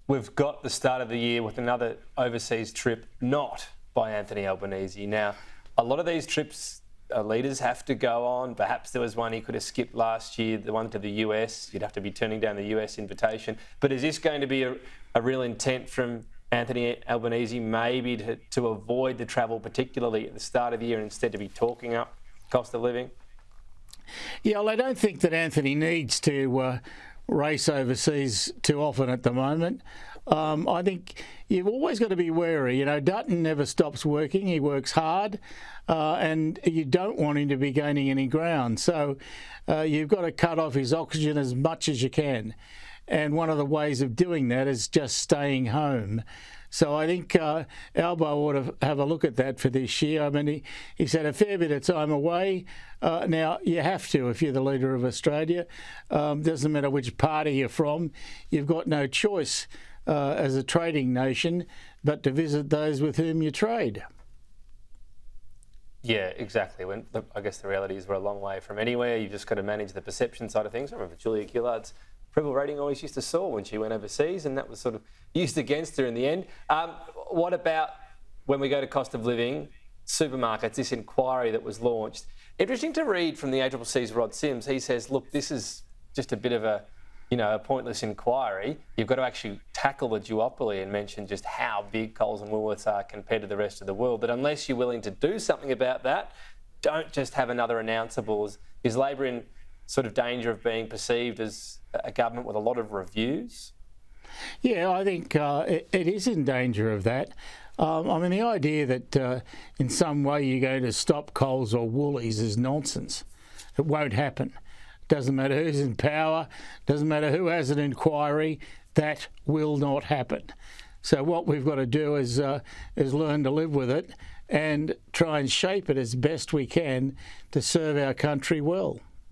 we've got the start of the year with another overseas trip not by Anthony Albanese. Now, a lot of these trips leaders have to go on. Perhaps there was one he could have skipped last year, the one to the US. You'd have to be turning down the US invitation. But is this going to be a real intent from Anthony Albanese maybe to avoid the travel, particularly at the start of the year, and instead to be talking up cost of living? Yeah, well, I don't think that Anthony needs to race overseas too often at the moment. I think you've always got to be wary. You know, Dutton never stops working. He works hard, and you don't want him to be gaining any ground. So you've got to cut off his oxygen as much as you can. And one of the ways of doing that is just staying home. So I think Albo ought to have a look at that for this year. I mean, he's had a fair bit of time away. Now, you have to if you're the leader of Australia. Doesn't matter which party you're from. You've got no choice as a trading nation but to visit those with whom you trade. Yeah, exactly. I guess the reality is we're a long way from anywhere. You've just got to manage the perception side of things. I remember Julia Gillard's approval rating always used to soar when she went overseas, and that was sort of used against her in the end. What about when we go to cost of living, supermarkets, this inquiry that was launched? Interesting to read from the ACCC's Rod Sims. He says, look, this is just a bit of a pointless inquiry. You've got to actually tackle the duopoly and mention just how big Coles and Woolworths are compared to the rest of the world. But unless you're willing to do something about that, don't just have another announceable. Is Labor in sort of danger of being perceived as a government with a lot of reviews? Yeah, I think it is in danger of that. I mean, the idea that in some way you're going to stop Coles or Woolies is nonsense. It won't happen. Doesn't matter who's in power, doesn't matter who has an inquiry, that will not happen. So what we've got to do is learn to live with it and try and shape it as best we can to serve our country well.